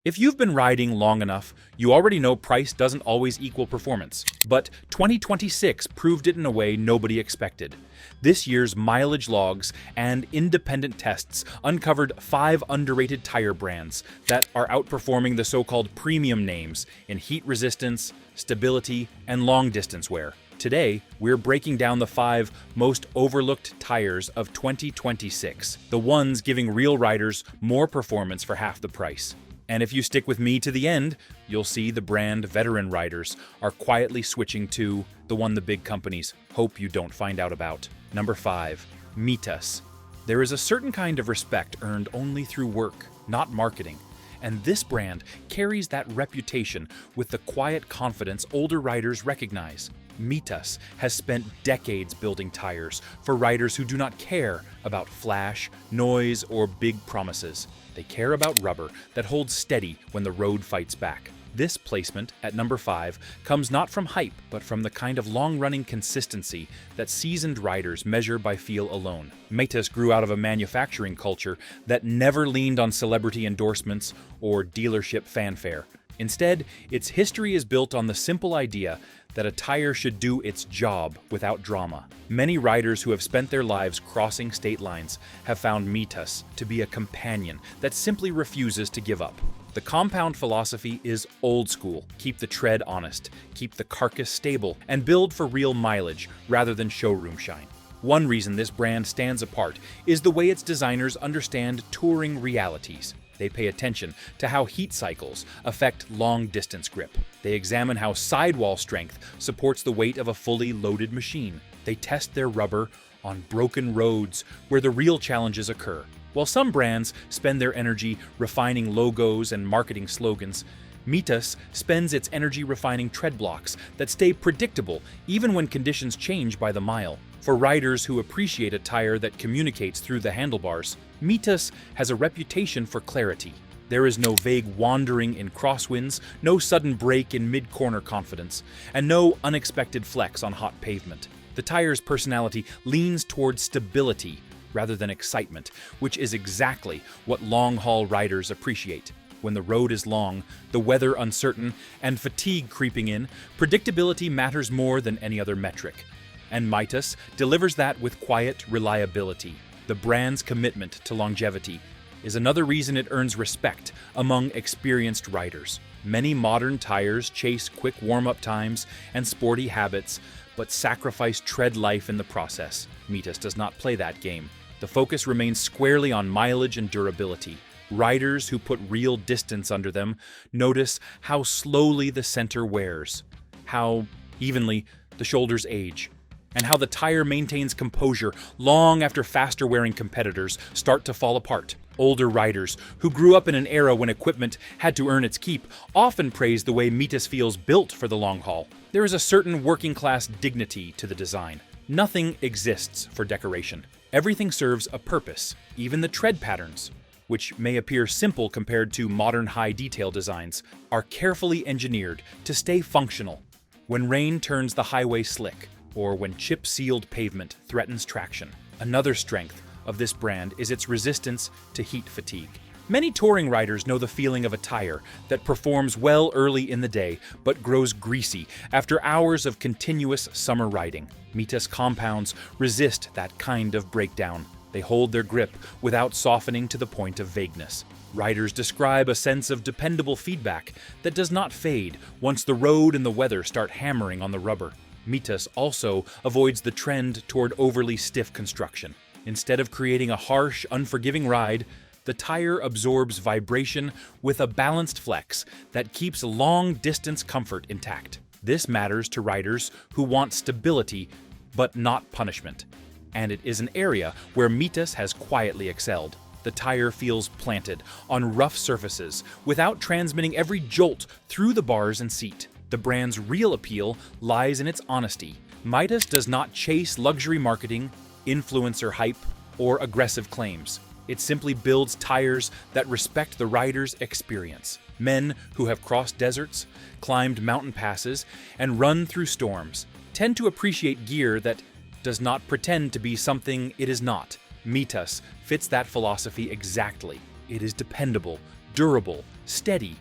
If you've been riding long enough, you already know price doesn't always equal performance. But 2026 proved it in a way nobody expected. This year's mileage logs and independent tests uncovered 5 underrated tire brands that are outperforming the so-called premium names in heat resistance, stability, and long-distance wear. Today, we're breaking down the 5 most overlooked tires of 2026, the ones giving real riders more performance for half the price. And if you stick with me to the end, you'll see the brand veteran riders are quietly switching to the one the big companies hope you don't find out about. Number 5, Mitas. There is a certain kind of respect earned only through work, not marketing. And this brand carries that reputation with the quiet confidence older riders recognize. Mitas has spent decades building tires for riders who do not care about flash, noise, or big promises. They care about rubber that holds steady when the road fights back. This placement at number 5 comes not from hype, but from the kind of long-running consistency that seasoned riders measure by feel alone. Mitas grew out of a manufacturing culture that never leaned on celebrity endorsements or dealership fanfare. Instead, its history is built on the simple idea that a tire should do its job without drama. Many riders who have spent their lives crossing state lines have found Mitas to be a companion that simply refuses to give up. The compound philosophy is old school. Keep the tread honest, keep the carcass stable, and build for real mileage rather than showroom shine. One reason this brand stands apart is the way its designers understand touring realities. They pay attention to how heat cycles affect long-distance grip. They examine how sidewall strength supports the weight of a fully loaded machine. They test their rubber on broken roads where the real challenges occur. While some brands spend their energy refining logos and marketing slogans, Mitas spends its energy refining tread blocks that stay predictable even when conditions change by the mile. For riders who appreciate a tire that communicates through the handlebars, Mitas has a reputation for clarity. There is no vague wandering in crosswinds, no sudden break in mid-corner confidence, and no unexpected flex on hot pavement. The tire's personality leans towards stability rather than excitement, which is exactly what long-haul riders appreciate. When the road is long, the weather uncertain, and fatigue creeping in, predictability matters more than any other metric. And Mitas delivers that with quiet reliability. The brand's commitment to longevity is another reason it earns respect among experienced riders. Many modern tires chase quick warm-up times and sporty habits, but sacrifice tread life in the process. Mitas does not play that game. The focus remains squarely on mileage and durability. Riders who put real distance under them notice how slowly the center wears, how evenly the shoulders age, and how the tire maintains composure long after faster-wearing competitors start to fall apart. Older riders who grew up in an era when equipment had to earn its keep often praise the way Mitas feels built for the long haul. There is a certain working-class dignity to the design. Nothing exists for decoration. Everything serves a purpose, even the tread patterns, which may appear simple compared to modern high-detail designs, are carefully engineered to stay functional. When rain turns the highway slick, or when chip-sealed pavement threatens traction. Another strength of this brand is its resistance to heat fatigue. Many touring riders know the feeling of a tire that performs well early in the day but grows greasy after hours of continuous summer riding. Mitas compounds resist that kind of breakdown. They hold their grip without softening to the point of vagueness. Riders describe a sense of dependable feedback that does not fade once the road and the weather start hammering on the rubber. Mitas also avoids the trend toward overly stiff construction. Instead of creating a harsh, unforgiving ride, the tire absorbs vibration with a balanced flex that keeps long-distance comfort intact. This matters to riders who want stability but not punishment, and it is an area where Mitas has quietly excelled. The tire feels planted on rough surfaces without transmitting every jolt through the bars and seat. The brand's real appeal lies in its honesty. Mitas does not chase luxury marketing, influencer hype, or aggressive claims. It simply builds tires that respect the rider's experience. Men who have crossed deserts, climbed mountain passes, and run through storms tend to appreciate gear that does not pretend to be something it is not. Mitas fits that philosophy exactly. It is dependable, durable, steady,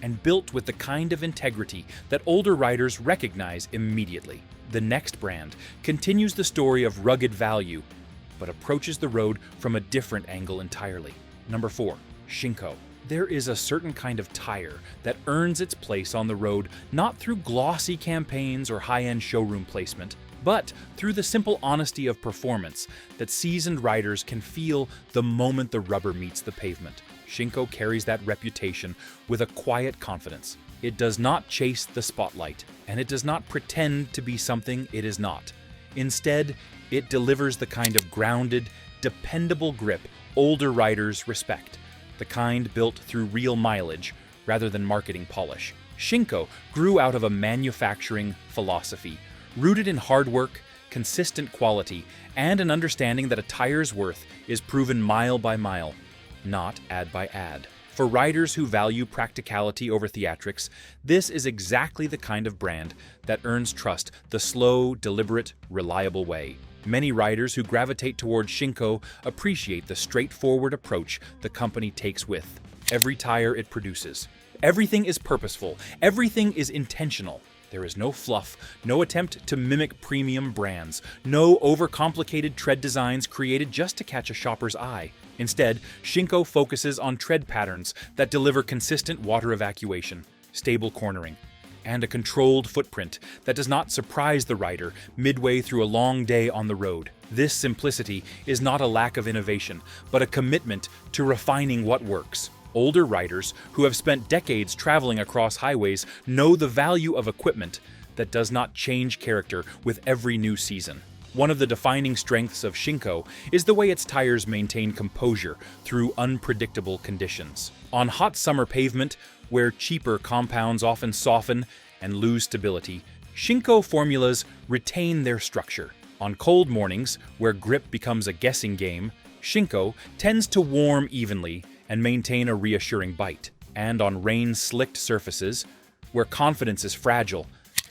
and built with the kind of integrity that older riders recognize immediately. The next brand continues the story of rugged value, but approaches the road from a different angle entirely. Number 4. Shinko. There is a certain kind of tire that earns its place on the road not through glossy campaigns or high-end showroom placement, but through the simple honesty of performance that seasoned riders can feel the moment the rubber meets the pavement. Shinko carries that reputation with a quiet confidence. It does not chase the spotlight, and it does not pretend to be something it is not. Instead, it delivers the kind of grounded, dependable grip older riders respect, the kind built through real mileage rather than marketing polish. Shinko grew out of a manufacturing philosophy, rooted in hard work, consistent quality, and an understanding that a tire's worth is proven mile by mile, not ad by ad. For riders who value practicality over theatrics, this is exactly the kind of brand that earns trust the slow, deliberate, reliable way. Many riders who gravitate towards Shinko appreciate the straightforward approach the company takes with every tire it produces. Everything is purposeful, everything is intentional. There is no fluff, no attempt to mimic premium brands, no overcomplicated tread designs created just to catch a shopper's eye. Instead, Shinko focuses on tread patterns that deliver consistent water evacuation, stable cornering, and a controlled footprint that does not surprise the rider midway through a long day on the road. This simplicity is not a lack of innovation, but a commitment to refining what works. Older riders who have spent decades traveling across highways know the value of equipment that does not change character with every new season. One of the defining strengths of Shinko is the way its tires maintain composure through unpredictable conditions. On hot summer pavement, where cheaper compounds often soften and lose stability, Shinko formulas retain their structure. On cold mornings, where grip becomes a guessing game, Shinko tends to warm evenly and maintain a reassuring bite. And on rain-slicked surfaces, where confidence is fragile,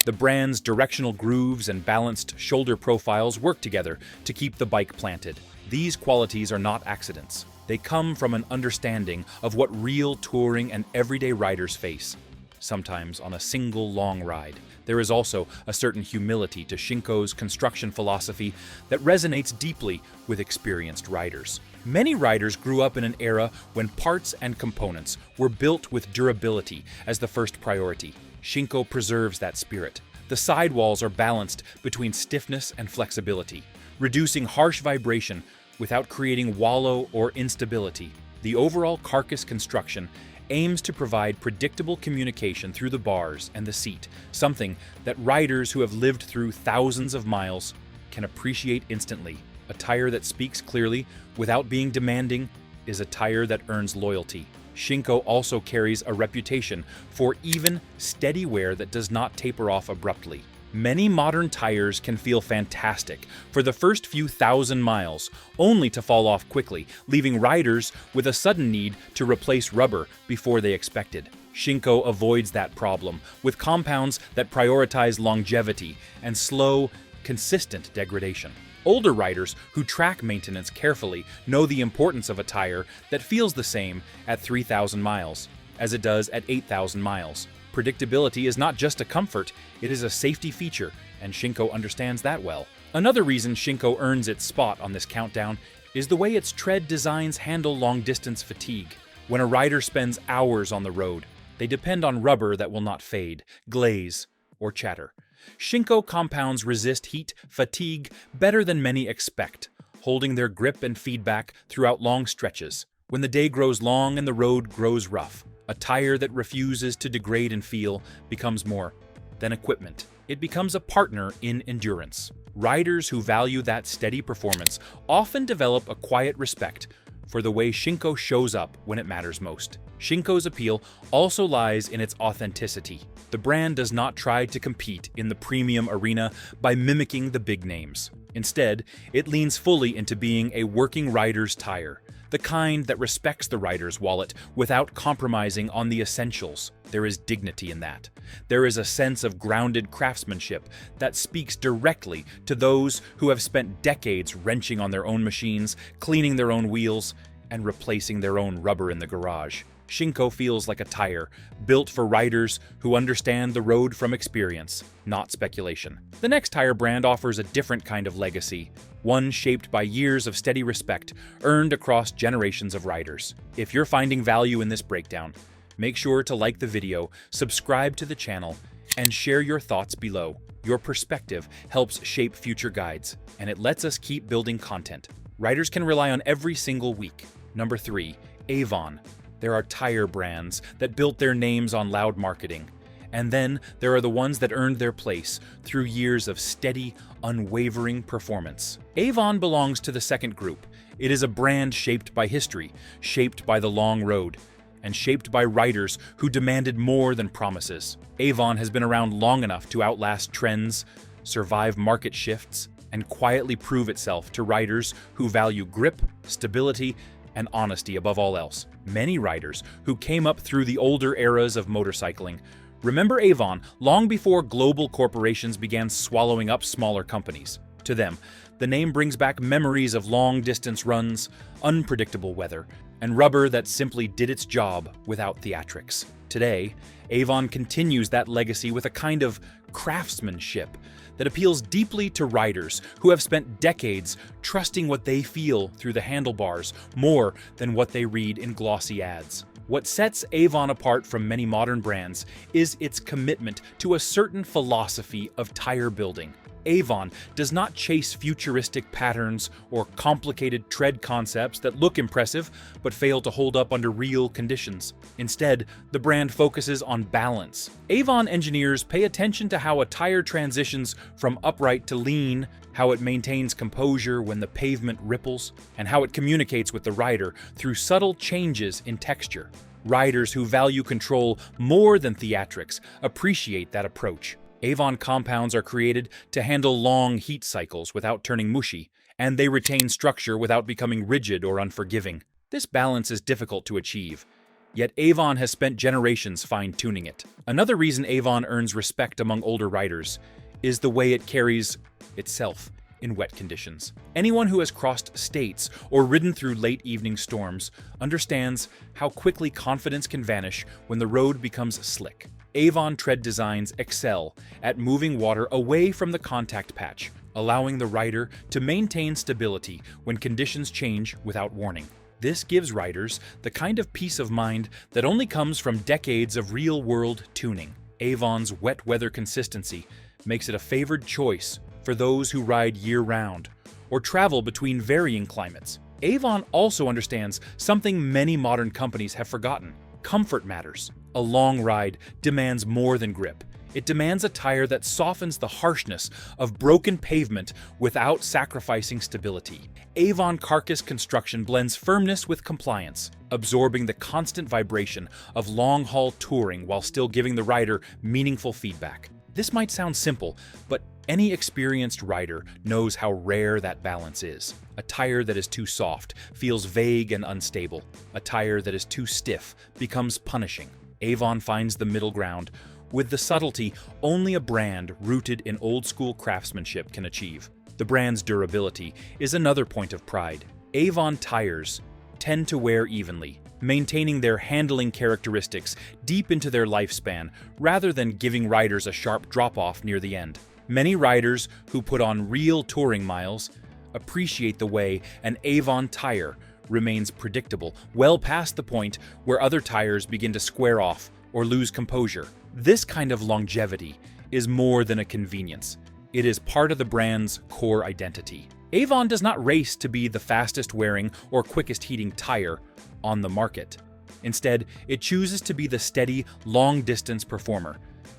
the brand's directional grooves and balanced shoulder profiles work together to keep the bike planted. These qualities are not accidents. They come from an understanding of what real touring and everyday riders face, sometimes on a single long ride. There is also a certain humility to Shinko's construction philosophy that resonates deeply with experienced riders. Many riders grew up in an era when parts and components were built with durability as the first priority. Shinko preserves that spirit. The sidewalls are balanced between stiffness and flexibility, reducing harsh vibration without creating wallow or instability. The overall carcass construction aims to provide predictable communication through the bars and the seat, something that riders who have lived through thousands of miles can appreciate instantly. A tire that speaks clearly without being demanding is a tire that earns loyalty. Shinko also carries a reputation for even, steady wear that does not taper off abruptly. Many modern tires can feel fantastic for the first few thousand miles, only to fall off quickly, leaving riders with a sudden need to replace rubber before they expected. Shinko avoids that problem with compounds that prioritize longevity and slow, consistent degradation. Older riders who track maintenance carefully know the importance of a tire that feels the same at 3,000 miles as it does at 8,000 miles. Predictability is not just a comfort, it is a safety feature, and Shinko understands that well. Another reason Shinko earns its spot on this countdown is the way its tread designs handle long-distance fatigue. When a rider spends hours on the road, they depend on rubber that will not fade, glaze, or chatter. Shinko compounds resist heat, fatigue better than many expect, holding their grip and feedback throughout long stretches. When the day grows long and the road grows rough, a tire that refuses to degrade and feel becomes more than equipment. It becomes a partner in endurance. Riders who value that steady performance often develop a quiet respect for the way Shinko shows up when it matters most. Shinko's appeal also lies in its authenticity. The brand does not try to compete in the premium arena by mimicking the big names. Instead, it leans fully into being a working rider's tire, the kind that respects the rider's wallet without compromising on the essentials. There is dignity in that. There is a sense of grounded craftsmanship that speaks directly to those who have spent decades wrenching on their own machines, cleaning their own wheels, and replacing their own rubber in the garage. Shinko feels like a tire, built for riders who understand the road from experience, not speculation. The next tire brand offers a different kind of legacy, one shaped by years of steady respect earned across generations of riders. If you're finding value in this breakdown, make sure to like the video, subscribe to the channel, and share your thoughts below. Your perspective helps shape future guides, and it lets us keep building content riders can rely on every single week. Number 3. Avon. There are tire brands that built their names on loud marketing. And then there are the ones that earned their place through years of steady, unwavering performance. Avon belongs to the second group. It is a brand shaped by history, shaped by the long road, and shaped by riders who demanded more than promises. Avon has been around long enough to outlast trends, survive market shifts, and quietly prove itself to riders who value grip, stability, and honesty above all else. Many riders who came up through the older eras of motorcycling remember Avon long before global corporations began swallowing up smaller companies. To them, the name brings back memories of long-distance runs, unpredictable weather, and rubber that simply did its job without theatrics. Today, Avon continues that legacy with a kind of craftsmanship that appeals deeply to riders who have spent decades trusting what they feel through the handlebars more than what they read in glossy ads. What sets Avon apart from many modern brands is its commitment to a certain philosophy of tire building. Avon does not chase futuristic patterns or complicated tread concepts that look impressive but fail to hold up under real conditions. Instead, the brand focuses on balance. Avon engineers pay attention to how a tire transitions from upright to lean, how it maintains composure when the pavement ripples, and how it communicates with the rider through subtle changes in texture. Riders who value control more than theatrics appreciate that approach. Avon compounds are created to handle long heat cycles without turning mushy, and they retain structure without becoming rigid or unforgiving. This balance is difficult to achieve, yet Avon has spent generations fine-tuning it. Another reason Avon earns respect among older riders is the way it carries itself in wet conditions. Anyone who has crossed states or ridden through late evening storms understands how quickly confidence can vanish when the road becomes slick. Avon tread designs excel at moving water away from the contact patch, allowing the rider to maintain stability when conditions change without warning. This gives riders the kind of peace of mind that only comes from decades of real-world tuning. Avon's wet weather consistency makes it a favored choice for those who ride year-round or travel between varying climates. Avon also understands something many modern companies have forgotten. Comfort matters. A long ride demands more than grip. It demands a tire that softens the harshness of broken pavement without sacrificing stability. Avon carcass construction blends firmness with compliance, absorbing the constant vibration of long-haul touring while still giving the rider meaningful feedback. This might sound simple, but any experienced rider knows how rare that balance is. A tire that is too soft feels vague and unstable. A tire that is too stiff becomes punishing. Avon finds the middle ground with the subtlety only a brand rooted in old-school craftsmanship can achieve. The brand's durability is another point of pride. Avon tires tend to wear evenly, maintaining their handling characteristics deep into their lifespan rather than giving riders a sharp drop-off near the end. Many riders who put on real touring miles appreciate the way an Avon tire remains predictable well past the point where other tires begin to square off or lose composure. This kind of longevity is more than a convenience. It is part of the brand's core identity. Avon does not race to be the fastest wearing or quickest heating tire on the market. Instead, it chooses to be the steady, long-distance performer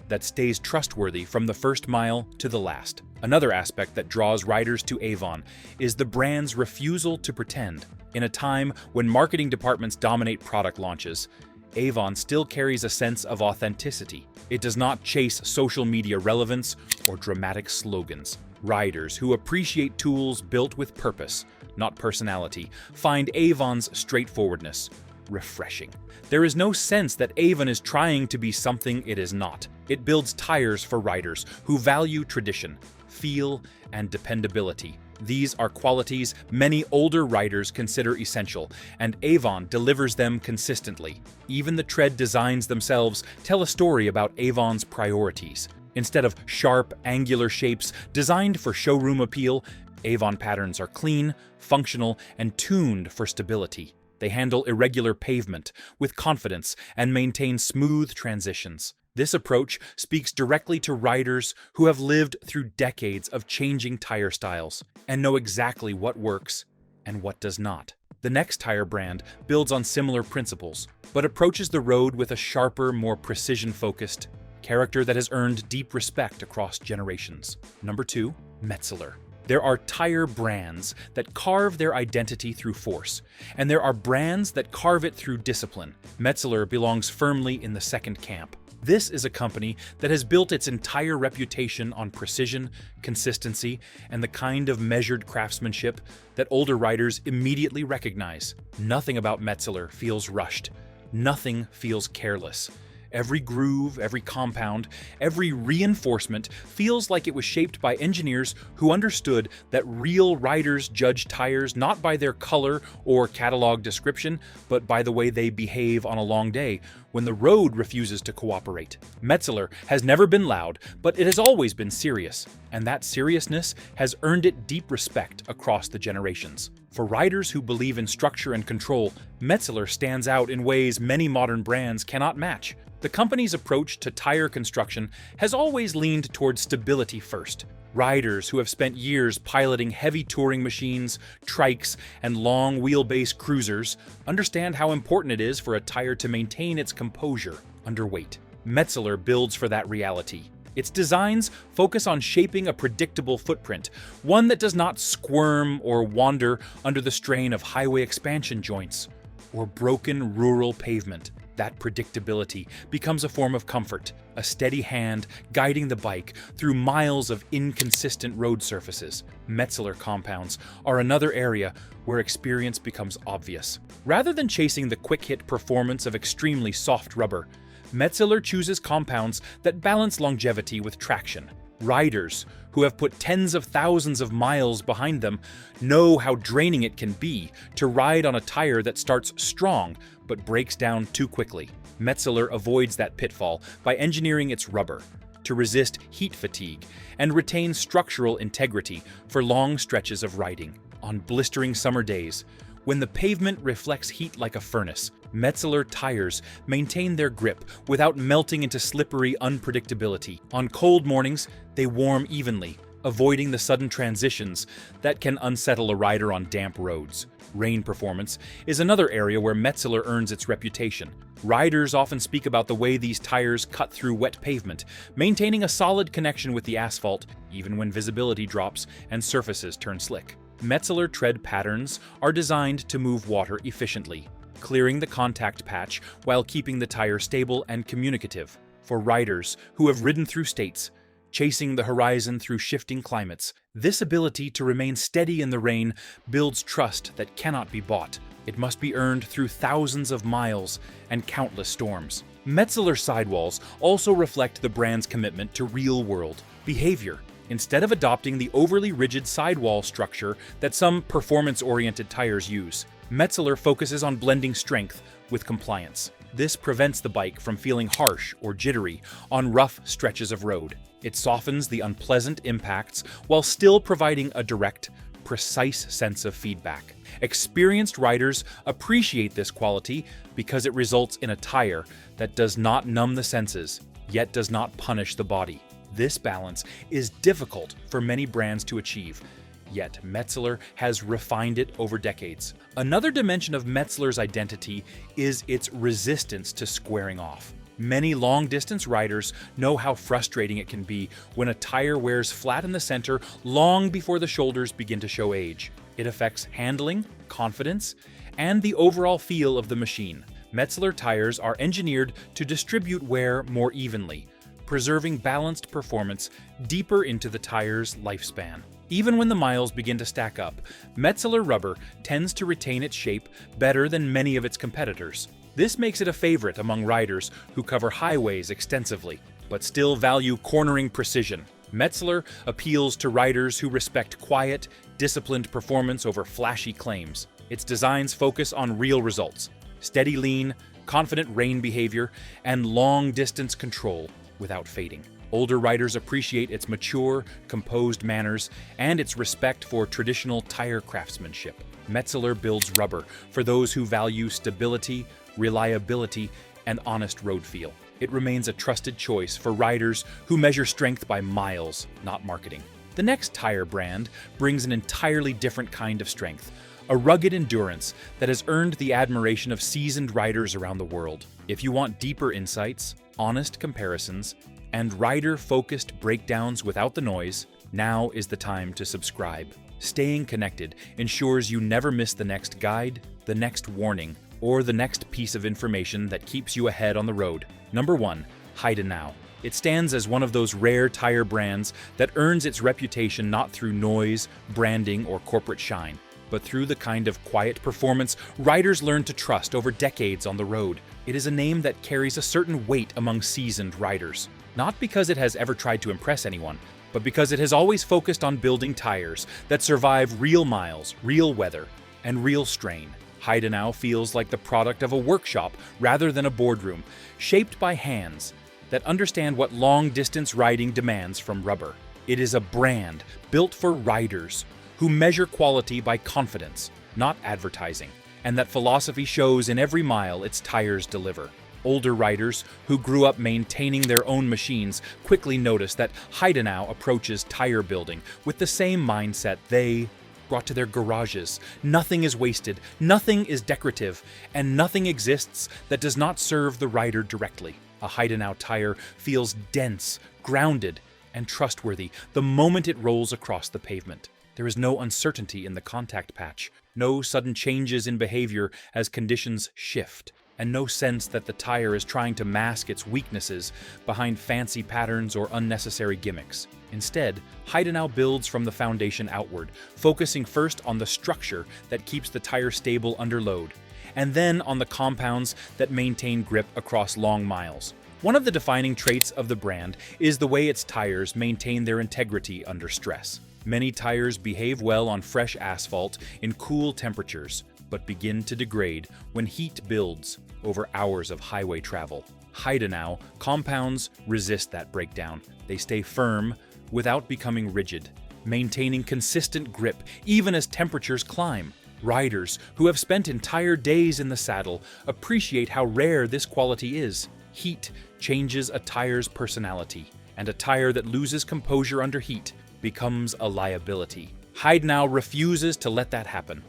that stays trustworthy from the first mile to the last. Another aspect that draws riders to Avon is the brand's refusal to pretend. In a time when marketing departments dominate product launches, Avon still carries a sense of authenticity. It does not chase social media relevance or dramatic slogans. Riders who appreciate tools built with purpose, not personality, find Avon's straightforwardness refreshing. There is no sense that Avon is trying to be something it is not. It builds tires for riders who value tradition, feel, and dependability, These are qualities many older riders consider essential, and Avon delivers them consistently. Even the tread designs themselves tell a story about Avon's priorities. Instead of sharp, angular shapes designed for showroom appeal, Avon patterns are clean, functional, and tuned for stability. They handle irregular pavement with confidence and maintain smooth transitions. This approach speaks directly to riders who have lived through decades of changing tire styles and know exactly what works and what does not. The next tire brand builds on similar principles, but approaches the road with a sharper, more precision-focused character that has earned deep respect across generations. Number 2, Metzeler. There are tire brands that carve their identity through force, and there are brands that carve it through discipline. Metzeler belongs firmly in the second camp. This is a company that has built its entire reputation on precision, consistency, and the kind of measured craftsmanship that older riders immediately recognize. Nothing about Metzeler feels rushed. Nothing feels careless. Every groove, every compound, every reinforcement feels like it was shaped by engineers who understood that real riders judge tires not by their color or catalog description, but by the way they behave on a long day when the road refuses to cooperate. Metzeler has never been loud, but it has always been serious, and that seriousness has earned it deep respect across the generations. For riders who believe in structure and control, Metzeler stands out in ways many modern brands cannot match. The company's approach to tire construction has always leaned towards stability first. Riders who have spent years piloting heavy touring machines, trikes, and long wheelbase cruisers understand how important it is for a tire to maintain its composure under weight. Metzeler builds for that reality. Its designs focus on shaping a predictable footprint, one that does not squirm or wander under the strain of highway expansion joints or broken rural pavement. That predictability becomes a form of comfort, a steady hand guiding the bike through miles of inconsistent road surfaces. Metzeler compounds are another area where experience becomes obvious. Rather than chasing the quick-hit performance of extremely soft rubber, Metzeler chooses compounds that balance longevity with traction. Riders who have put tens of thousands of miles behind them know how draining it can be to ride on a tire that starts strong but breaks down too quickly. Metzeler avoids that pitfall by engineering its rubber to resist heat fatigue and retain structural integrity for long stretches of riding. On blistering summer days, when the pavement reflects heat like a furnace, Metzeler tires maintain their grip without melting into slippery unpredictability. On cold mornings, they warm evenly, avoiding the sudden transitions that can unsettle a rider on damp roads. Rain performance is another area where Metzeler earns its reputation. Riders often speak about the way these tires cut through wet pavement, maintaining a solid connection with the asphalt even when visibility drops and surfaces turn slick. Metzeler tread patterns are designed to move water efficiently, clearing the contact patch while keeping the tire stable and communicative. For riders who have ridden through states, chasing the horizon through shifting climates, this ability to remain steady in the rain builds trust that cannot be bought. It must be earned through thousands of miles and countless storms. Metzeler sidewalls also reflect the brand's commitment to real-world behavior. Instead of adopting the overly rigid sidewall structure that some performance-oriented tires use, Metzeler focuses on blending strength with compliance. This prevents the bike from feeling harsh or jittery on rough stretches of road. It softens the unpleasant impacts while still providing a direct, precise sense of feedback. Experienced riders appreciate this quality because it results in a tire that does not numb the senses, yet does not punish the body. This balance is difficult for many brands to achieve, yet Metzeler has refined it over decades. Another dimension of Metzeler's identity is its resistance to squaring off. Many long-distance riders know how frustrating it can be when a tire wears flat in the center long before the shoulders begin to show age. It affects handling, confidence, and the overall feel of the machine. Metzeler tires are engineered to distribute wear more evenly, preserving balanced performance deeper into the tire's lifespan. Even when the miles begin to stack up, Metzeler rubber tends to retain its shape better than many of its competitors. This makes it a favorite among riders who cover highways extensively, but still value cornering precision. Metzeler appeals to riders who respect quiet, disciplined performance over flashy claims. Its designs focus on real results: steady lean, confident rein behavior, and long-distance control without fading. Older riders appreciate its mature, composed manners and its respect for traditional tire craftsmanship. Metzeler builds rubber for those who value stability, reliability, and honest road feel. It remains a trusted choice for riders who measure strength by miles, not marketing. The next tire brand brings an entirely different kind of strength, a rugged endurance that has earned the admiration of seasoned riders around the world. If you want deeper insights, honest comparisons, and rider-focused breakdowns without the noise, now is the time to subscribe. Staying connected ensures you never miss the next guide, the next warning, or the next piece of information that keeps you ahead on the road. Number 1. Heidenau. It stands as one of those rare tire brands that earns its reputation not through noise, branding, or corporate shine, but through the kind of quiet performance riders learn to trust over decades on the road. It is a name that carries a certain weight among seasoned riders. Not because it has ever tried to impress anyone, but because it has always focused on building tires that survive real miles, real weather, and real strain. Heidenau feels like the product of a workshop rather than a boardroom, shaped by hands that understand what long-distance riding demands from rubber. It is a brand built for riders who measure quality by confidence, not advertising, and that philosophy shows in every mile its tires deliver. Older riders who grew up maintaining their own machines quickly notice that Heidenau approaches tire building with the same mindset they brought to their garages. Nothing is wasted, nothing is decorative, and nothing exists that does not serve the rider directly. A Heidenau tire feels dense, grounded, and trustworthy the moment it rolls across the pavement. There is no uncertainty in the contact patch, no sudden changes in behavior as conditions shift, and no sense that the tire is trying to mask its weaknesses behind fancy patterns or unnecessary gimmicks. Instead, Heidenau builds from the foundation outward, focusing first on the structure that keeps the tire stable under load, and then on the compounds that maintain grip across long miles. One of the defining traits of the brand is the way its tires maintain their integrity under stress. Many tires behave well on fresh asphalt in cool temperatures, but begin to degrade when heat builds over hours of highway travel. Heidenau compounds resist that breakdown. They stay firm without becoming rigid, maintaining consistent grip even as temperatures climb. Riders who have spent entire days in the saddle appreciate how rare this quality is. Heat changes a tire's personality, and a tire that loses composure under heat becomes a liability. Heidenau refuses to let that happen.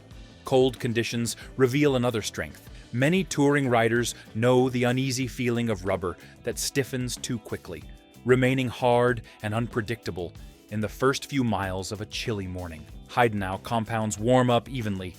Cold conditions reveal another strength. Many touring riders know the uneasy feeling of rubber that stiffens too quickly, remaining hard and unpredictable in the first few miles of a chilly morning. Heidenau compounds warm up evenly,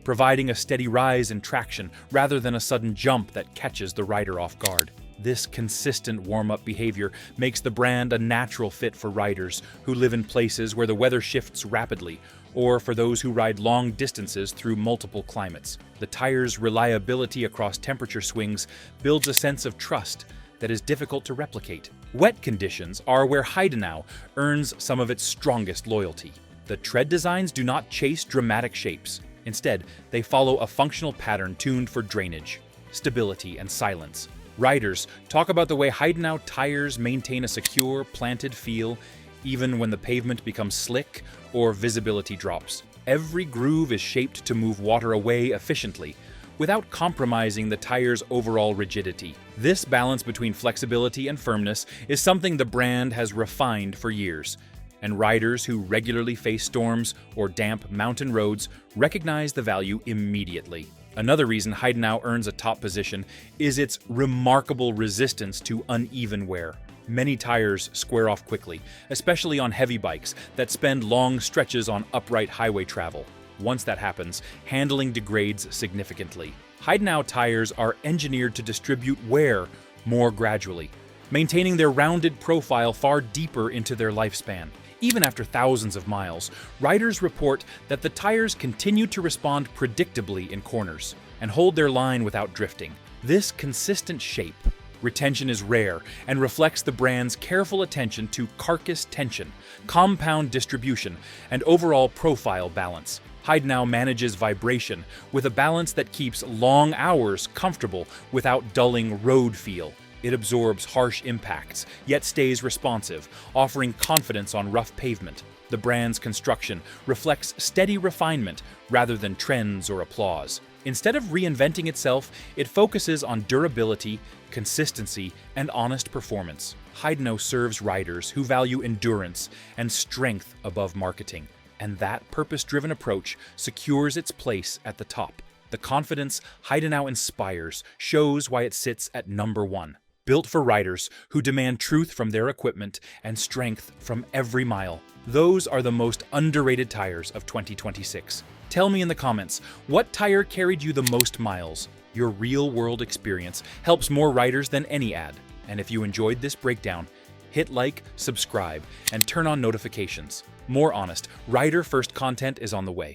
providing a steady rise in traction rather than a sudden jump that catches the rider off guard. This consistent warm-up behavior makes the brand a natural fit for riders who live in places where the weather shifts rapidly, or for those who ride long distances through multiple climates. The tire's reliability across temperature swings builds a sense of trust that is difficult to replicate. Wet conditions are where Heidenau earns some of its strongest loyalty. The tread designs do not chase dramatic shapes. Instead, they follow a functional pattern tuned for drainage, stability, and silence. Riders talk about the way Heidenau tires maintain a secure, planted feel even when the pavement becomes slick or visibility drops. Every groove is shaped to move water away efficiently, without compromising the tire's overall rigidity. This balance between flexibility and firmness is something the brand has refined for years, and riders who regularly face storms or damp mountain roads recognize the value immediately. Another reason Heidenau earns a top position is its remarkable resistance to uneven wear. Many tires square off quickly, especially on heavy bikes that spend long stretches on upright highway travel. Once that happens, handling degrades significantly. Heidenau tires are engineered to distribute wear more gradually, maintaining their rounded profile far deeper into their lifespan. Even after thousands of miles, riders report that the tires continue to respond predictably in corners and hold their line without drifting. This consistent shape, Retention is rare and reflects the brand's careful attention to carcass tension, compound distribution, and overall profile balance. Heidenau manages vibration with a balance that keeps long hours comfortable without dulling road feel. It absorbs harsh impacts, yet stays responsive, offering confidence on rough pavement. The brand's construction reflects steady refinement rather than trends or applause. Instead of reinventing itself, it focuses on durability, consistency, and honest performance. Heidenau serves riders who value endurance and strength above marketing, and that purpose-driven approach secures its place at the top. The confidence Heidenau inspires shows why it sits at number 1. Built for riders who demand truth from their equipment and strength from every mile. Those are the most underrated tires of 2026. Tell me in the comments, what tire carried you the most miles? Your real-world experience helps more riders than any ad. And if you enjoyed this breakdown, hit like, subscribe, and turn on notifications. More honest, rider-first content is on the way.